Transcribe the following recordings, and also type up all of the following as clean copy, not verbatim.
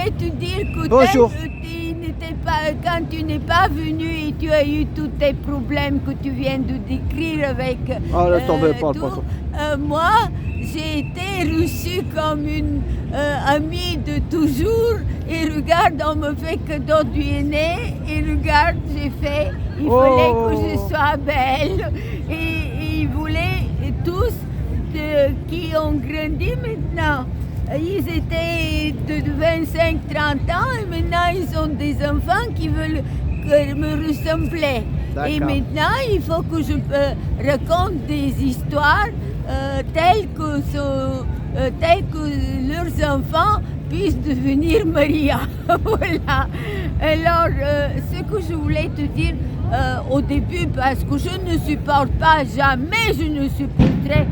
voulais te dire que Bonjour. quand tu n'es pas venu et tu as eu tous tes problèmes que tu viens de décrire avec Oh, laisse tomber, pas. moi, j'ai été reçue comme une amie de toujours. Et regarde, on me fait que d'autres du aîné. Et regarde, j'ai fait, il fallait que je sois belle. Et ils voulaient tous qui ont grandi maintenant. Ils étaient de 25-30 ans et maintenant ils ont des enfants qui veulent me ressembler. Et maintenant il faut que je raconte des histoires telles que leurs enfants puissent devenir Maria. Voilà. Alors ce que je voulais te dire au début, parce que je ne supporte pas, jamais je ne supporterai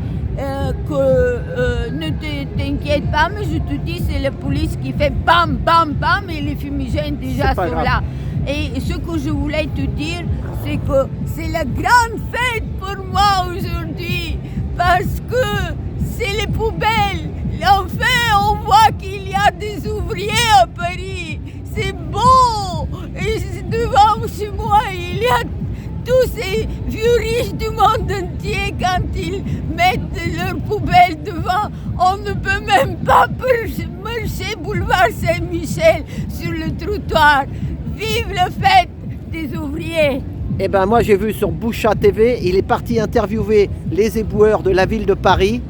ne t'inquiète pas, mais je te dis, c'est la police qui fait bam, bam, bam et les fumigènes déjà sont là. Et ce que je voulais te dire, c'est que c'est la grande fête pour moi aujourd'hui, parce que c'est les poubelles. Enfin, on voit qu'il y a des ouvriers à Paris. C'est beau. Et devant chez moi, il y a tous ces vieux riches du monde entier, quand ils mettent leurs poubelles devant, on ne peut même pas marcher boulevard Saint-Michel sur le trottoir. Vive la fête des ouvriers! Eh ben moi j'ai vu sur Boucha TV, il est parti interviewer les éboueurs de la ville de Paris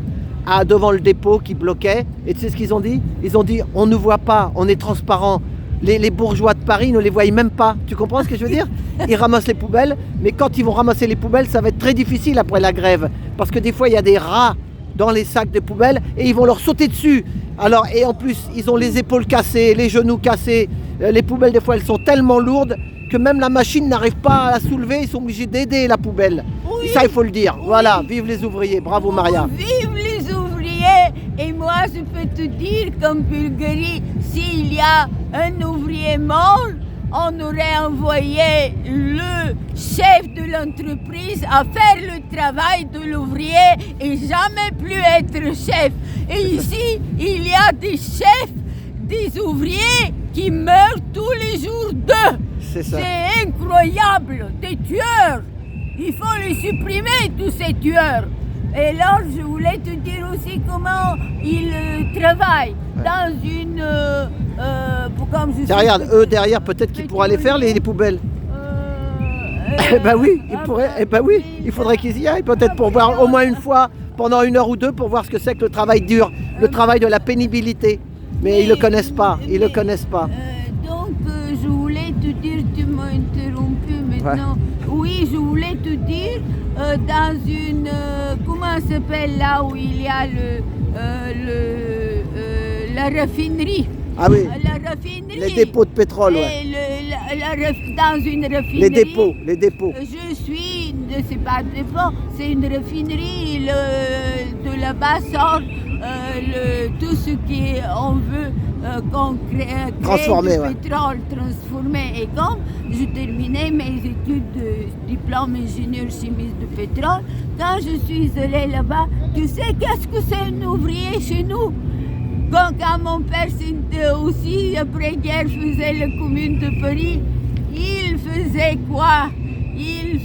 devant le dépôt qui bloquait. Et tu sais ce qu'ils ont dit? Ils ont dit on ne voit pas, on est transparent. Les bourgeois de Paris ne les voient même pas. Tu comprends ce que je veux dire? Ils ramassent les poubelles, mais quand ils vont ramasser les poubelles, ça va être très difficile après la grève. Parce que des fois, il y a des rats dans les sacs de poubelles et ils vont leur sauter dessus. Alors, et en plus, ils ont les épaules cassées, les genoux cassés. Les poubelles, des fois, elles sont tellement lourdes que même la machine n'arrive pas à la soulever. Ils sont obligés d'aider la poubelle. Oui, et ça, il faut le dire. Oui. Voilà, vive les ouvriers. Bravo, Maria. Vive les ouvriers. Et moi, je peux te dire qu'en Bulgarie, s'il y a un ouvrier mort, on aurait envoyé le chef de l'entreprise à faire le travail de l'ouvrier et jamais plus être chef. Et ici, il y a des chefs, des ouvriers qui meurent tous les jours d'eux. C'est incroyable, des tueurs. Il faut les supprimer, tous ces tueurs. Et alors, je voulais te dire aussi comment ils travaillent dans une... derrière, peut-être qu'ils pourraient aller faire les poubelles. Oui, ils pourraient. Oui, il faudrait qu'ils y aillent peut-être pour voir au moins une fois, pendant 1 heure ou 2, pour voir ce que c'est que le travail dur, le travail de la pénibilité. Mais ils ne le connaissent pas, Donc, je voulais te dire, tu m'as interrompu maintenant. Ouais. Oui, je voulais te dire, dans une... comment ça s'appelle là où il y a la raffinerie? Ah oui, la raffinerie. Les dépôts de pétrole, ouais. Dans une raffinerie. Les dépôts. Je suis, c'est pas un dépôt, c'est une raffinerie. De là-bas sort tout ce qu'on veut qu'on crée transformer, du pétrole transformé. Et comme je terminais mes études de diplôme ingénieur chimiste de pétrole, quand je suis allée là-bas, tu sais qu'est-ce que c'est un ouvrier chez nous? Quand mon père aussi, après-guerre, faisait la commune de Paris, il faisait quoi? Ils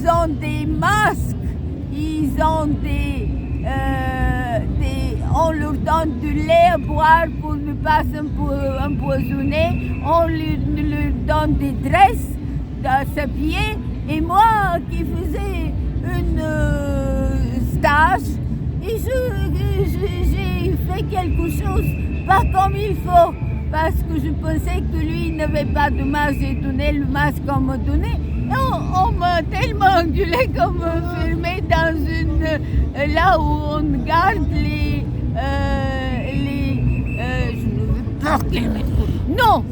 ont des masques, ils ont on leur donne du lait à boire pour ne pas s'empoisonner, on leur donne des dresses à s'habiller. Et moi qui faisais une stage, et j'ai fait quelque chose pas comme il faut, parce que je pensais que lui n'avait pas de masque, j'ai donné le masque qu'on m'a donné. Et on m'a tellement engueulé qu'on m'a enfermé dans une... là où on garde les je ne veux pas qu'il me... Non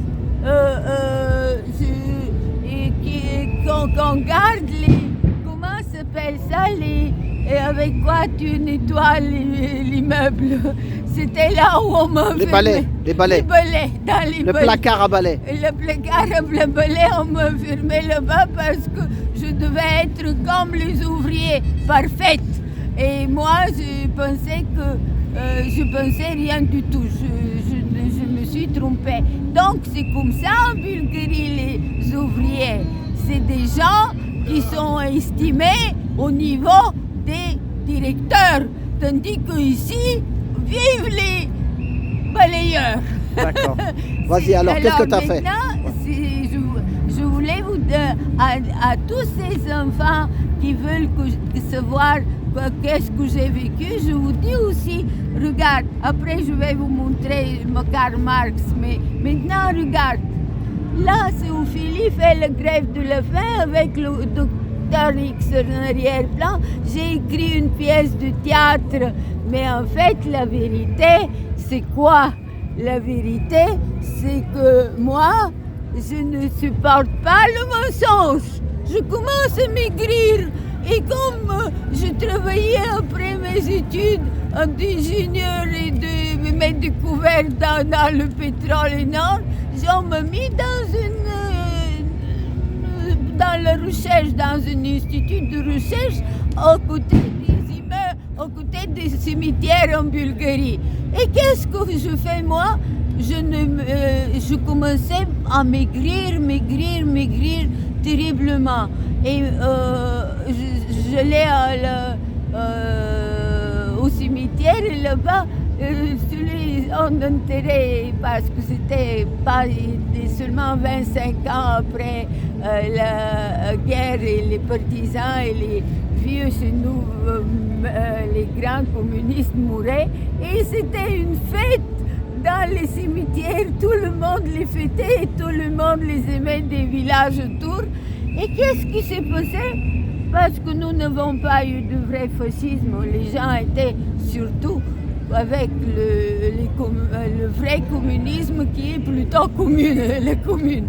qu'on garde les... Comment s'appelle ça? Et avec quoi tu nettoies l'immeuble? C'était là où on m'a Les balais. Le placard à balais. Le placard à balais, on m'a fermé là-bas parce que je devais être comme les ouvriers, parfaite. Et moi, je pensais que je pensais rien du tout. Je me suis trompée. Donc c'est comme ça en Bulgarie, les ouvriers. C'est des gens qui sont estimés au niveau des directeurs. Tandis qu'ici, vivent les balayeurs. D'accord. Vas-y, alors qu'est-ce que tu as fait? Je voulais vous dire à tous ces enfants qui veulent savoir qu'est-ce que j'ai vécu, je vous dis aussi, regarde, après je vais vous montrer Karl Marx, mais maintenant regarde, là c'est où Philippe fait la grève de la faim avec le docteur X en arrière-plan, j'ai écrit une pièce de théâtre, mais en fait la vérité c'est quoi? La vérité c'est que moi, je ne supporte pas le mensonge. Je commence à maigrir. Et comme je travaillais après mes études d'ingénieur et de mes découvertes dans le pétrole énorme, on m'a mis dans la recherche, dans un institut de recherche, aux côtés des immeubles, aux côtés des cimetières en Bulgarie. Et qu'est-ce que je fais moi? Je commençais à maigrir terriblement. Et j'allais au cimetière et là-bas, on enterrait parce que c'était pas seulement 25 ans après la guerre et les partisans et les vieux chez nous, les grands communistes mouraient. Et c'était une fête. Dans les cimetières, tout le monde les fêtait, tout le monde les aimait des villages autour. Et qu'est-ce qui s'est passé? Parce que nous n'avons pas eu de vrai fascisme. Les gens étaient surtout avec le vrai communisme qui est plutôt commune, la commune.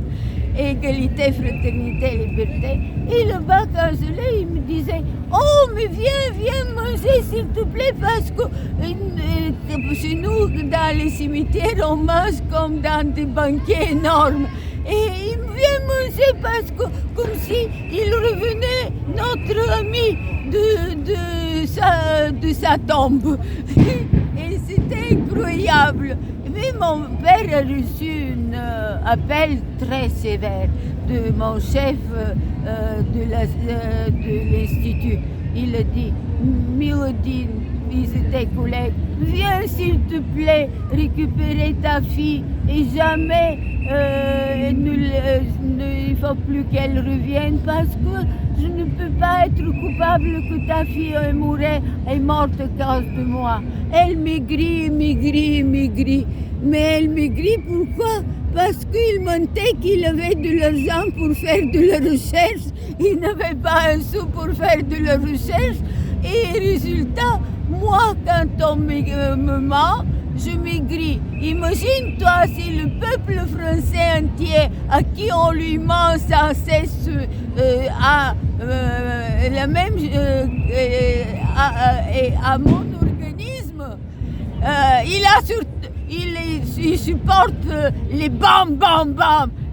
Égalité, fraternité, liberté. Et là-bas, quand je l'ai, il me disait « Oh, mais viens manger s'il te plaît, parce que chez nous, dans les cimetières, on mange comme dans des banquets énormes. » Et il vient manger parce que, comme si il revenait notre ami de sa tombe. Et c'était incroyable. Mais mon père a reçu un appel très sévère de mon chef de l'Institut. Il a dit, Milodine, ils étaient collègues, viens s'il te plaît récupérer ta fille et jamais il ne faut plus qu'elle revienne parce que je ne peux pas être coupable que ta fille est morte à cause de moi. Elle maigrit. Mais elle maigrit pourquoi? Parce qu'il mentait qu'il avait de l'argent pour faire de la recherche. Il n'avait pas un sou pour faire de la recherche. Et résultat, moi, quand on me ment, je maigris. Imagine-toi si le peuple français entier, à qui on lui ment sans cesse, a la même à mon organisme, il supporte les bam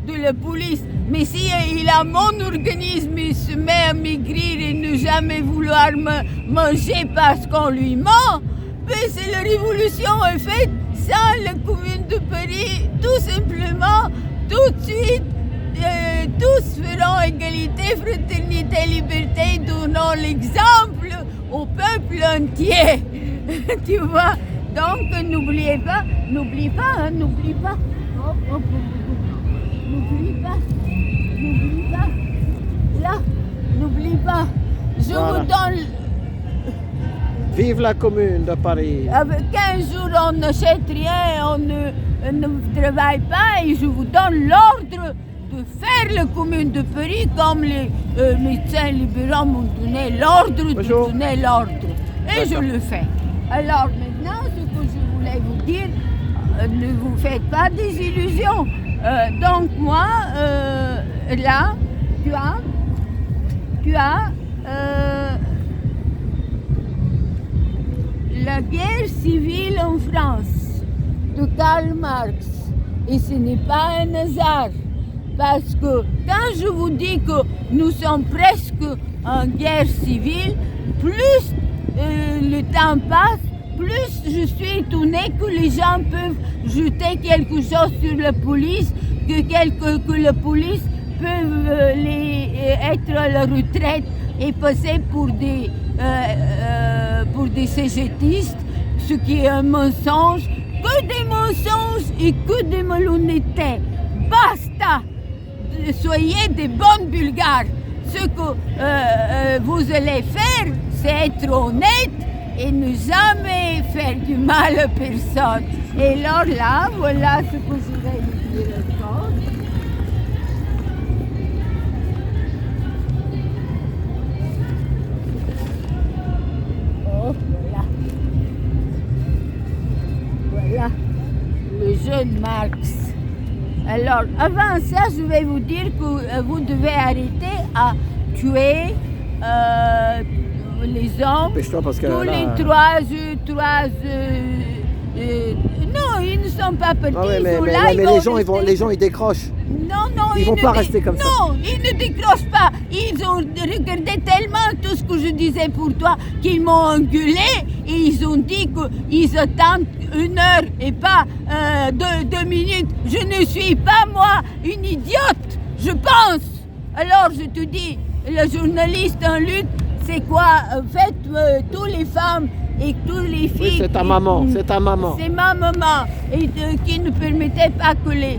de la police. Mais si il a mon organisme, il se met à maigrir et ne jamais vouloir me manger parce qu'on lui ment, mais c'est la révolution est faite sans la commune de Paris, tout simplement, tout de suite, tous feront égalité, fraternité, liberté, donnant l'exemple au peuple entier. Tu vois? Donc n'oublie pas. N'oublie pas. Là, n'oublie pas. Je vous donne. Vive la commune de Paris. Avec 15 jours, on n'achète rien, on ne travaille pas et je vous donne l'ordre de faire la commune de Paris comme les médecins libéraux m'ont donné l'ordre de donner l'ordre. Et je le fais. Alors maintenant, ce que je voulais vous dire, ne vous faites pas des illusions. Donc moi, là, tu as la guerre civile en France de Karl Marx. Et ce n'est pas un hasard. Parce que quand je vous dis que nous sommes presque en guerre civile, plus le temps passe, plus, je suis étonnée que les gens peuvent jeter quelque chose sur la police, que la police peut être à la retraite et passer pour des cégétistes, ce qui est un mensonge, que des mensonges et que des malhonnêtetés. Basta! Soyez des bonnes Bulgares. Ce que vous allez faire, c'est être honnête et ne jamais faire du mal à personne. Et alors là, voilà ce que je vais vous dire encore. Oh, voilà le jeune Marx. Alors, avant ça, je vais vous dire que vous devez arrêter à tuer les hommes parce que tous là, les trois non, ils ne sont pas petits. Ah ouais, mais les gens ils décrochent. Non, ils vont pas rester comme ça. Non, ils ne décrochent pas. Ils ont regardé tellement tout ce que je disais pour toi qu'ils m'ont engueulé et ils ont dit qu'ils attendent 1 heure et pas 2 minutes. Je ne suis pas, moi, une idiote, je pense. Alors, je te dis, le journaliste en lutte, c'est quoi? Faites tous les femmes et tous les filles. Oui, c'est ta maman, c'est ta maman. C'est ma maman. Et qui ne permettait pas que les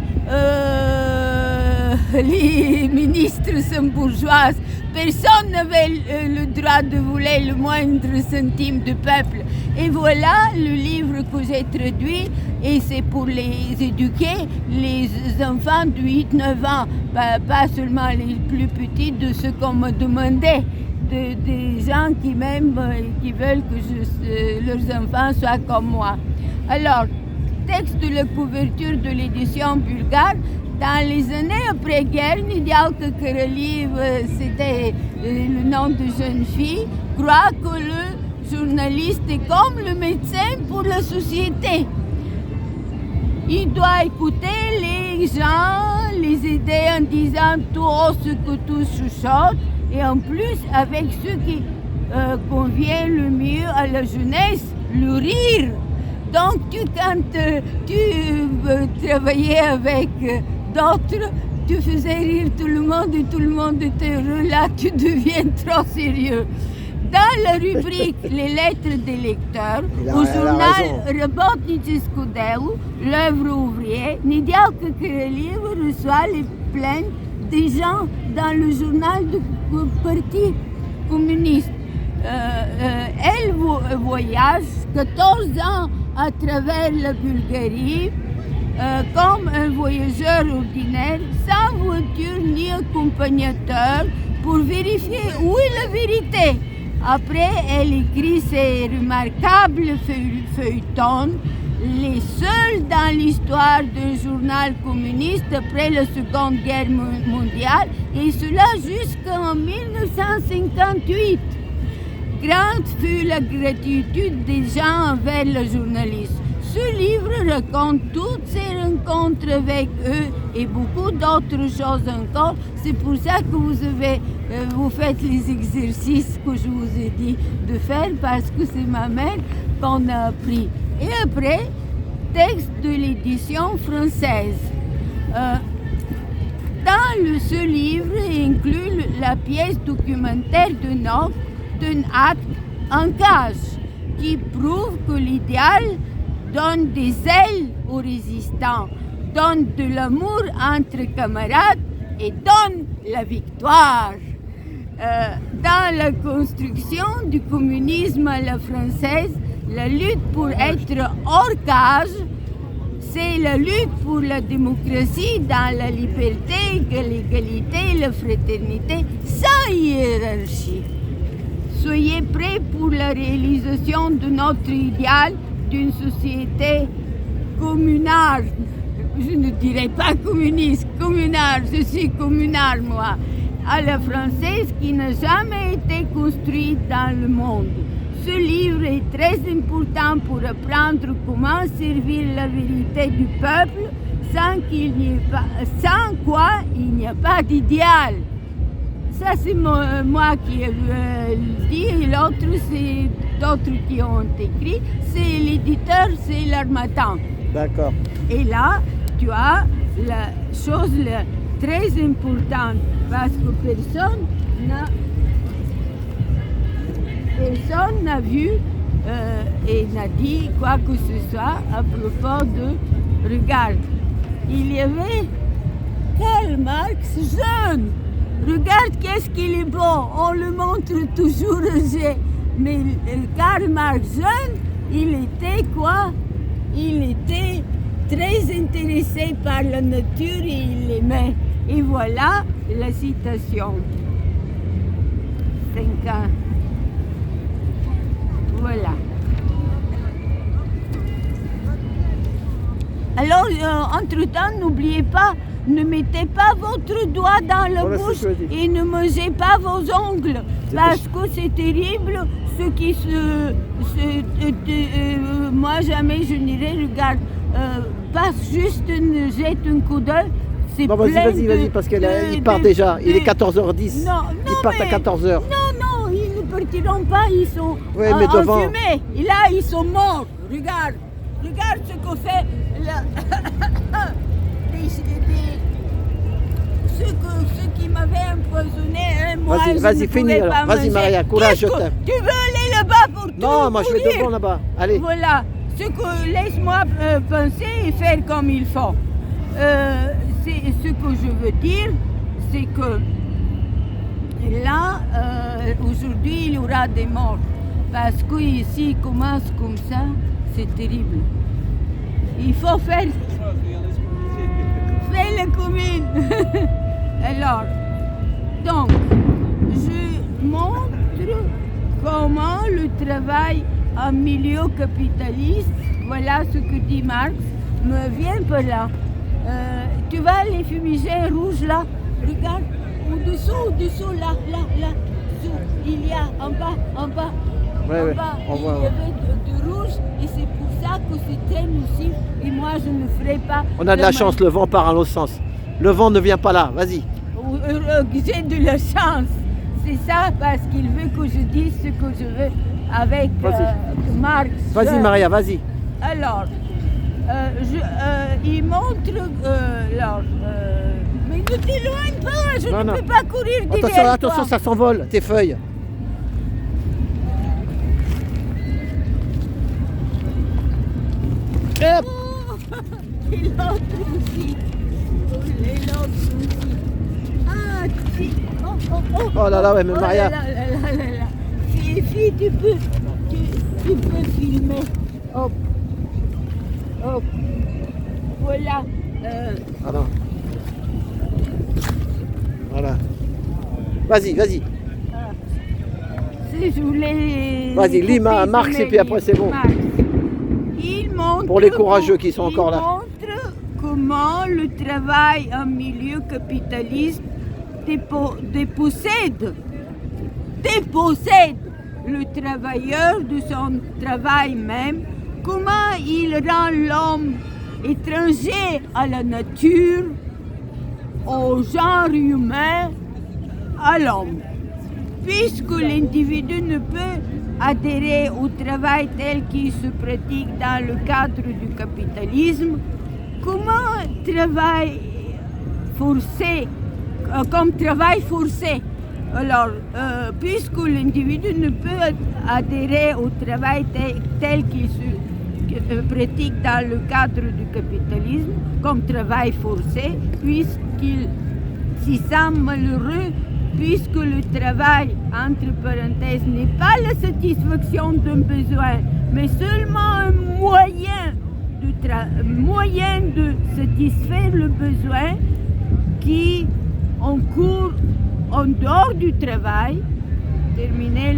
ministres sont bourgeoises. Personne n'avait le droit de voler le moindre centime de peuple. Et voilà le livre que j'ai traduit, et c'est pour les éduquer, les enfants de 8-9 ans, pas seulement les plus petits, de ce qu'on me demandait. Des gens qui m'aiment et qui veulent que leurs enfants soient comme moi. Alors, texte de la couverture de l'édition bulgare. Dans les années après-guerre, Nidialka Karaliv, c'était le nom de jeune fille, croit que le journaliste est comme le médecin pour la société. Il doit écouter les gens, les aider en disant tout ce que tous chuchotent, et en plus avec ce qui convient le mieux à la jeunesse, le rire. Donc quand tu travaillais avec d'autres, tu faisais rire tout le monde et tout le monde était heureux. Là, tu deviens trop sérieux. Dans la rubrique Les lettres des lecteurs, au journal Работническо дело, l'œuvre ouvrière, Nidialka Karaliv reçoit les plaintes des gens dans le journal du Parti communiste. Elle voyage 14 ans à travers la Bulgarie comme un voyageur ordinaire, sans voiture ni accompagnateur, pour vérifier où est la vérité. Après, elle écrit ses remarquables feuilletons, les seuls dans l'histoire d'un journal communiste après la Seconde Guerre mondiale, et cela jusqu'en 1958. Grande fut la gratitude des gens envers le journaliste. Ce livre raconte toutes ces rencontres avec eux et beaucoup d'autres choses encore. C'est pour ça que vous faites les exercices que je vous ai dit de faire, parce que c'est ma mère qu'on a appris. Et après, texte de l'édition française. Dans ce livre inclut la pièce documentaire d'un acte en cage qui prouve que l'idéal donne des ailes aux résistants, donne de l'amour entre camarades et donne la victoire. Dans la construction du communisme à la française, la lutte pour être hors cage, c'est la lutte pour la démocratie dans la liberté, l'égalité, la fraternité, sans hiérarchie. Soyez prêts pour la réalisation de notre idéal d'une société communale. Je ne dirais pas communiste, communale, je suis communale moi, à la française, qui n'a jamais été construite dans le monde. Ce livre est très important pour apprendre comment servir la vérité du peuple sans quoi il n'y a pas d'idéal. Ça, c'est moi qui ai dit, et l'autre, c'est d'autres qui ont écrit, c'est l'éditeur, c'est l'Harmattan. D'accord. Et là, tu as la chose très importante, parce que personne n'a vu et n'a dit quoi que ce soit à propos de regarde. Il y avait Karl Marx jeune. Regarde qu'est-ce qu'il est bon. On le montre toujours âgé. Mais Karl Marx jeune, il était quoi? Il était très intéressé par la nature et il l'aimait. Et voilà la citation. 5 ans. Voilà. Alors, entre-temps, n'oubliez pas, ne mettez pas votre doigt dans la Voilà, bouche c'est ce que je dis. et ne mangez pas vos ongles, parce que c'est terrible. Ceux qui moi, jamais je n'irai, regarde, passe juste, jette un coup d'œil. C'est Non, plein vas-y, parce qu'il part déjà. Il est 14h10. Non, Ils partent à 14h. Non, ils ne partiront pas, ils sont Ouais, mais devant. enfumés. Et là, ils sont morts. Regarde ce qu'on fait. Ceux qui m'avaient empoisonné, hein, moi, Vas-y, finis alors. Vas-y, Maria, courage, je t'aime. Tu veux aller là-bas pour tout Non, moi je vais mourir? devant là-bas. Allez. Voilà, laisse-moi penser et faire comme il faut. Ce que je veux dire, c'est que là, aujourd'hui, il y aura des morts. Parce que ici, commence comme ça, c'est terrible. Il faut faire la commune. Alors, donc, je montre comment le travail en milieu capitaliste, voilà ce que dit Marx, me vient par là. Tu vois les fumigènes rouges là? Regarde, au-dessous, là, dessous, il y a en bas, Ouais, on il voit, y ouais. avait de rouge et c'est pour ça que c'est très nocif et moi je ne ferai pas. On a de la chance, le vent part à l'autre sens. Le vent ne vient pas là, vas-y. J'ai de la chance. C'est ça parce qu'il veut que je dise ce que je veux avec Marx. Vas-y Maria, vas-y. Alors, il montre. Mais ne t'éloigne pas, je ne peux pas courir derrière Attention, toi. ça s'envole, tes feuilles. Hop. Oh, et l'autre aussi. Et l'autre aussi. Ah, si. Oh là là, ouais, mais Maria. Là. Fille, tu peux filmer. Hop. Voilà. Ah non. Voilà. Vas-y. Si je voulais. Vas-y, lis Marx et puis après c'est bon. Marx. Il montre Pour les courageux qui sont encore là. Il montre comment le travail en milieu capitaliste dépossède le travailleur de son travail même, comment il rend l'homme étranger à la nature, au genre humain, à l'homme. Puisque l'individu ne peut adhérer au travail tel qu'il se pratique dans le cadre du capitalisme, comment travail forcé, comme travail forcé. Alors, puisque l'individu ne peut adhérer au travail tel qu'il se pratique dans le cadre du capitalisme, comme travail forcé, puisqu'il s'y sent malheureux, puisque le travail, entre parenthèses, n'est pas la satisfaction d'un besoin, mais seulement un moyen de satisfaire le besoin qui, en cours, en dehors du travail, terminer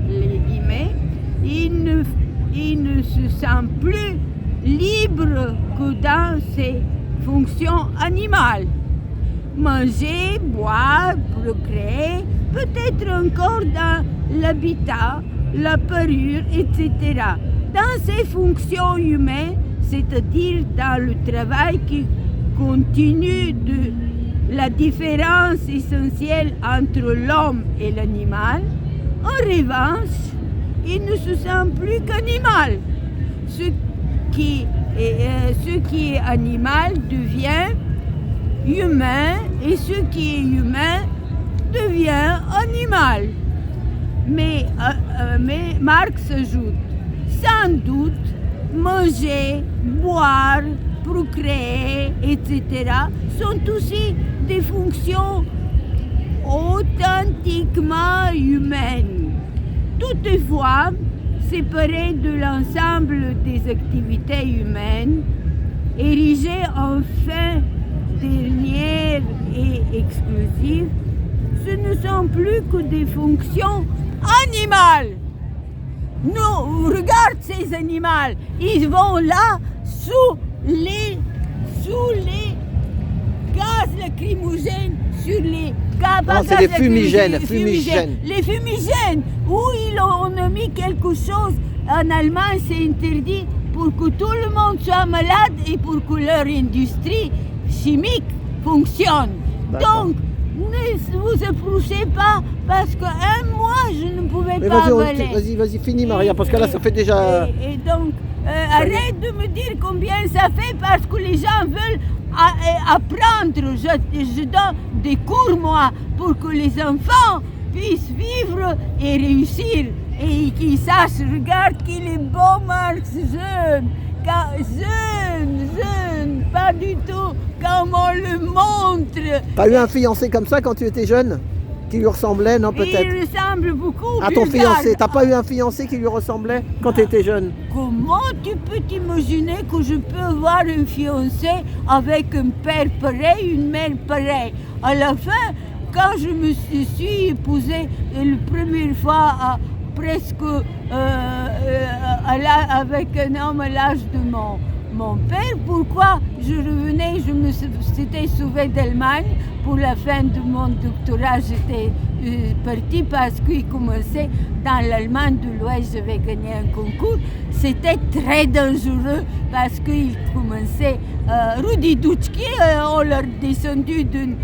les guillemets, il ne se sent plus libre que dans ses fonctions animales. Manger, boire, procréer, peut-être encore dans l'habitat, la parure, etc. Dans ses fonctions humaines, c'est-à-dire dans le travail qui continue de la différence essentielle entre l'homme et l'animal, En revanche, il ne se sent plus qu'animal. Ce qui est animal devient humain et ce qui est humain devient animal. Mais Marx ajoute, sans doute, manger, boire, procréer, etc. sont aussi des fonctions authentiquement humaines. Toutefois, séparées de l'ensemble des activités humaines, érigées en fin dernière et exclusive, ce ne sont plus que des fonctions animales. Nous, regarde ces animaux, ils vont là sous les gaz lacrymogènes, sur les Non, c'est les fumigènes, Les fumigènes, où on a mis quelque chose, en Allemagne c'est interdit pour que tout le monde soit malade et pour que leur industrie chimique fonctionne. D'accord. Donc, ne vous approchez pas parce qu'un mois je ne pouvais pas avaler. Vas-y, finis Maria, parce que là ça fait déjà... Et donc, arrête de me dire combien ça fait parce que les gens veulent apprendre. Je donne des cours, moi, pour que les enfants puissent vivre et réussir. Et qu'ils sachent, regarde qu'il est beau, Marx, jeune, pas du tout comme on le montre. T'as eu un fiancé comme ça quand tu étais jeune? Qui lui ressemblait, non, peut-être? Il ressemble beaucoup. À ton fiancé. T'as pas eu un fiancé qui lui ressemblait quand tu étais jeune? Comment tu peux t'imaginer que je peux avoir un fiancé avec un père pareil, une mère pareille? À la fin, quand je me suis épousée la première fois avec un homme à l'âge de mon père, pourquoi je revenais, s'étais sauvée d'Allemagne pour la fin de mon doctorat, j'étais partie parce qu'il commençait dans l'Allemagne de l'Ouest, j'avais gagné un concours, c'était très dangereux parce qu'il commençait, Rudi Dutschke, on l'a descendu d'un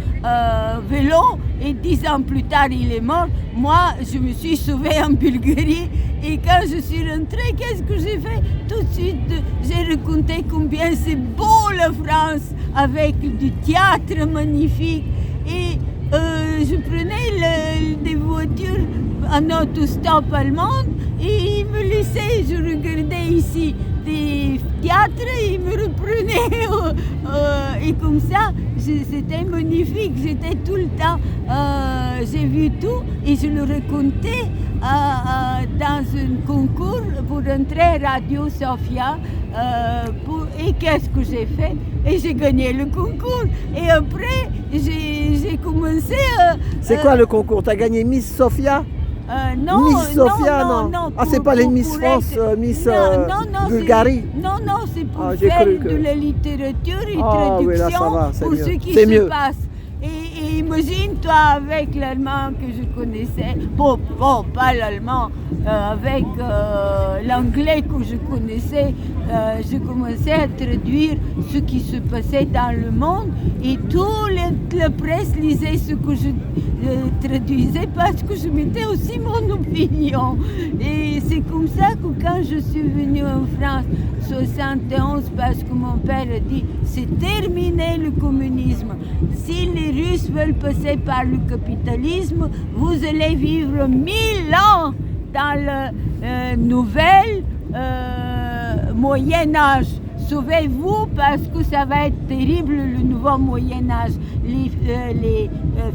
vélo et 10 ans plus tard il est mort. Moi, je me suis sauvée en Bulgarie et quand je suis rentrée, qu'est-ce que j'ai fait? Tout de suite, j'ai raconté combien c'est beau la France avec du théâtre magnifique et je prenais des voitures en autostop allemande et ils me laissaient, je regardais ici des théâtres et ils me reprenaient et comme ça, c'était magnifique, j'étais tout le temps, j'ai vu tout et je le racontais dans un concours pour entrer à Radio Sofia et qu'est-ce que j'ai fait? Et j'ai gagné le concours et après j'ai commencé... C'est quoi le concours? T'as gagné Miss Sofia? Non, Miss Sofia, non. Ah, c'est pas les Miss France, Miss Bulgarie? Non, c'est pour faire de la littérature et traduction oui, là, ça va, pour mieux. ce qui C'est se mieux. passe. Et imagine-toi avec l'allemand que je connaissais, bon pas l'allemand, avec l'anglais que je connaissais, je commençais à traduire ce qui se passait dans le monde et toute la presse lisait ce que je traduisais parce que je mettais aussi mon opinion. Et c'est comme ça que quand je suis venue en France, 71, parce que mon père a dit c'est terminé le communisme. Si les Russes veulent passer par le capitalisme, vous allez vivre 1000 ans dans le nouvel Moyen-Âge. Sauvez-vous parce que ça va être terrible le nouveau Moyen-Âge. Les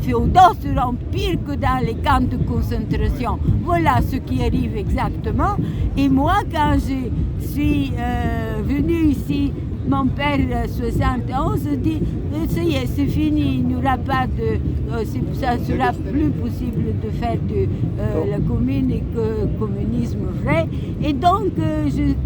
féodaux seront pires que dans les camps de concentration. Voilà ce qui arrive exactement. Et moi, quand je suis venue ici, mon père, 71, dit ça y est, c'est fini, il n'y aura pas de. Ça sera plus possible de faire de la commune et que communisme vrai. Et donc,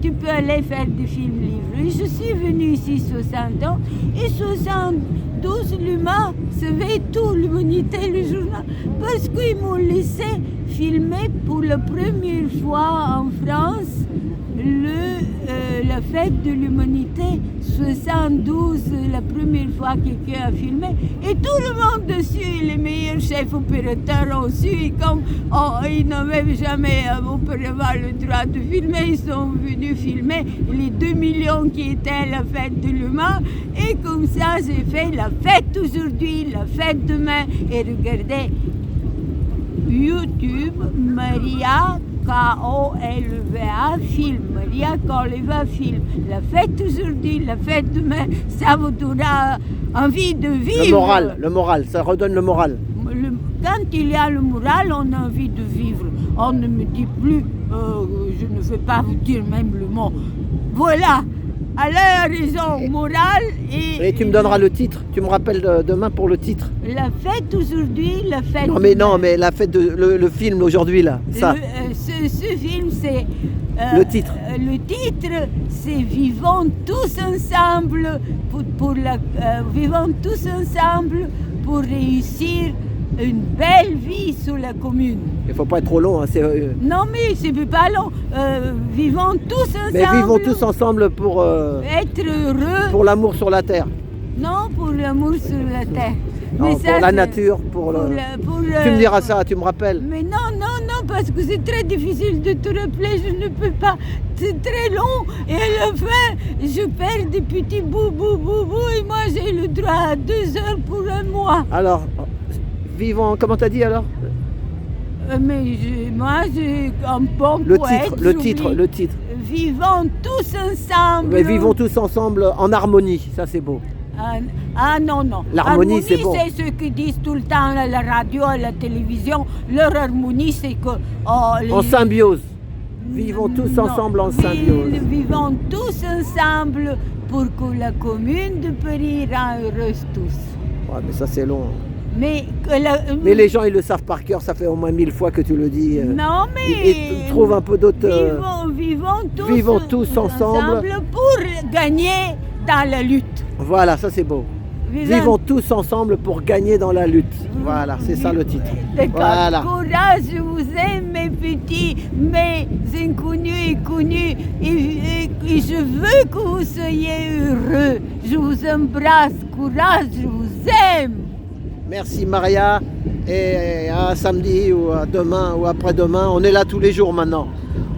tu peux aller faire des films livrés. Je suis venue ici 60 ans et 72, l'humain savait tout, l'humanité, le journal, parce qu'ils m'ont laissé filmer pour la première fois en France la fête de l'humanité 72, la première fois que quelqu'un a filmé, et tout le monde dessus, les meilleurs chefs opérateurs ont su, comme ils n'avaient jamais auparavant le droit de filmer, ils sont venus filmer les 2 millions qui étaient à la fête de l'humain, et comme ça j'ai fait la fête aujourd'hui, la fête demain, et regardez, YouTube, Maria Koleva film, Maria Koleva film, la fête aujourd'hui, la fête demain, ça vous donnera envie de vivre. Le moral, ça redonne le moral. Quand il y a le moral, on a envie de vivre. On ne me dit plus, je ne vais pas vous dire même le mot. Voilà, elle a raison, morale et... Et tu me donneras le titre, tu me rappelles demain pour le titre. La fête aujourd'hui, la fête... Non mais la fête, le film aujourd'hui là, ça. Ce film, c'est... le titre. Le titre, c'est Vivons tous ensemble vivons tous ensemble pour réussir une belle vie sur la commune. Il ne faut pas être trop long. Hein, Non, mais c'est pas long. Vivons tous ensemble. Mais vivons tous ensemble pour... être heureux. Pour l'amour sur la terre. Non, pour l'amour sur la terre. Non, mais pour ça, la nature, tu me diras ça, tu me rappelles. Mais non, parce que c'est très difficile de te rappeler, je ne peux pas. C'est très long et à la fin, je perds des petits bouts, et moi j'ai le droit à 2 heures pour un mois. Alors, vivons, comment t'as dit alors? Moi j'ai un bon poète. Le titre. Vivons tous ensemble. Mais vivons tous ensemble en harmonie, ça c'est beau. Non. L'harmonie, c'est bon. C'est ce qu'ils disent tout le temps à la radio, à la télévision. Leur harmonie, c'est que... En symbiose. Vivons tous ensemble en symbiose. Vivons tous ensemble pour que la commune de Paris rend heureuse tous. Ouais, mais ça c'est long. Mais les gens, ils le savent par cœur, ça fait au moins 1000 fois que tu le dis. Non, mais... Et trouve un peu d'autres... Vivons tous ensemble pour gagner dans la lutte. Voilà, ça c'est beau. Vivons tous ensemble pour gagner dans la lutte. Voilà, c'est ça le titre. D'accord. Voilà. Courage, je vous aime mes petits, mes inconnus et connus. Et je veux que vous soyez heureux. Je vous embrasse. Courage, je vous aime. Merci Maria. Et à samedi ou à demain ou après-demain, on est là tous les jours maintenant.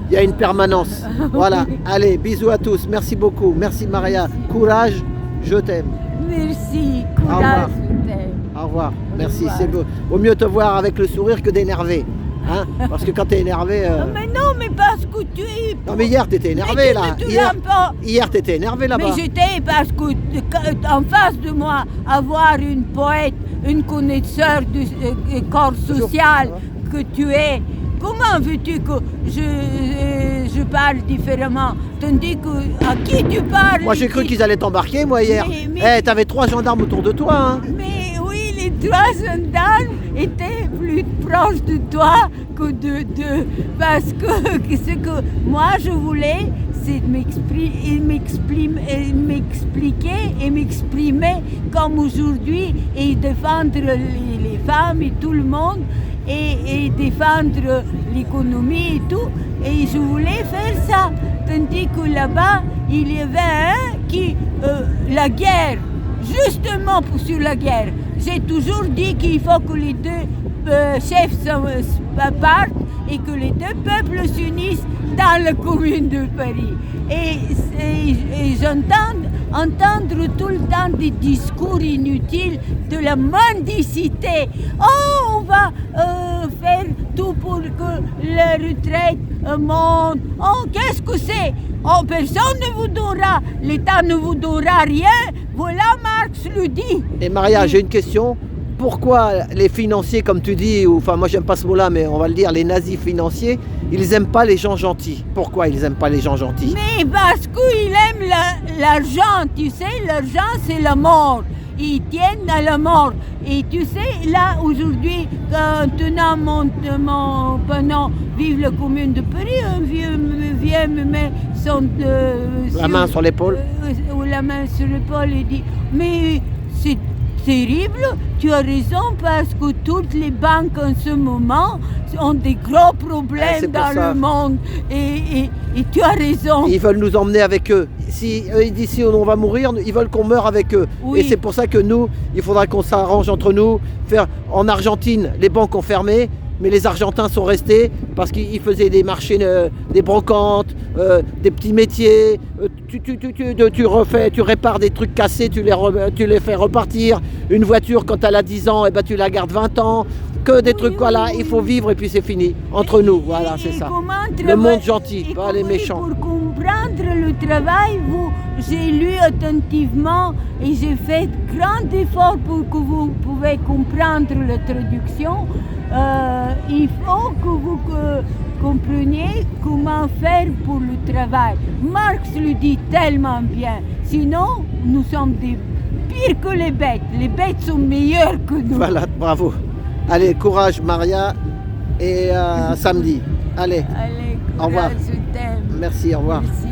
Il y a une permanence. Voilà. Allez, bisous à tous. Merci beaucoup. Merci Maria. Courage, je t'aime. Merci. Courage, je t'aime. Au revoir. Merci. C'est beau. Vaut mieux te voir avec le sourire que d'énervé. Hein? Parce que quand tu es énervé... Mais non, mais parce que tu es... Non, mais hier, tu étais énervé là. Hier, tu étais énervé là-bas. Mais j'étais parce que en face de moi, avoir une poète, une connaisseur du corps social que tu es, comment veux-tu que je parle différemment? Tandis que à qui tu parles? Moi j'ai cru qu'ils allaient t'embarquer moi hier. T'avais 3 gendarmes autour de toi. Hein. Mais oui, les 3 gendarmes étaient plus proches de toi que de parce que ce que moi je voulais, c'est m'expliquer et m'exprimer comme aujourd'hui et défendre les femmes et tout le monde. Et défendre l'économie et tout. Et je voulais faire ça. Tandis que là-bas, il y avait un qui... la guerre, justement sur la guerre. J'ai toujours dit qu'il faut que les 2 chefs partent et que les 2 peuples s'unissent dans la commune de Paris. Et entendre tout le temps des discours inutiles de la mendicité. Oh, on va faire tout pour que la retraite monte. Oh, qu'est-ce que c'est? Oh, personne ne vous donnera, l'État ne vous donnera rien. Voilà, Marx le dit. Et Maria, j'ai une question. Pourquoi les financiers, comme tu dis, ou enfin moi j'aime pas ce mot-là, mais on va le dire, les nazis financiers, ils aiment pas les gens gentils? Pourquoi ils aiment pas les gens gentils? Mais parce qu'ils aiment l'argent, tu sais, l'argent c'est la mort. Ils tiennent à la mort. Et tu sais, là aujourd'hui, quand pendant vive la commune de Paris, un vieux me met la main sur l'épaule. Ou la main sur l'épaule et dit, mais terrible. Tu as raison parce que toutes les banques en ce moment ont des gros problèmes c'est pour dans ça. le monde. Et tu as raison. Ils veulent nous emmener avec eux. Si eux ils disent si on va mourir, ils veulent qu'on meure avec eux. Oui. Et c'est pour ça que nous, il faudra qu'on s'arrange entre nous. En Argentine, les banques ont fermé, mais les Argentins sont restés parce qu'ils faisaient des marchés, des brocantes, des petits métiers. Tu répares des trucs cassés, tu les fais repartir. Une voiture, quand elle a 10 ans, eh ben, tu la gardes 20 ans. Que des trucs, voilà, il faut vivre et puis c'est fini. Entre nous, voilà, c'est ça. Le monde gentil, pas les méchants. Pour comprendre le travail, j'ai lu attentivement et j'ai fait grand effort pour que vous pouvez comprendre la traduction. Il faut que vous compreniez comment faire pour le travail. Marx le dit tellement bien. Sinon, nous sommes des pires que les bêtes. Les bêtes sont meilleures que nous. Voilà, bravo. Allez, courage Maria et samedi. Allez, Allez, au revoir. courage, je t'aime. Merci, au revoir. Merci.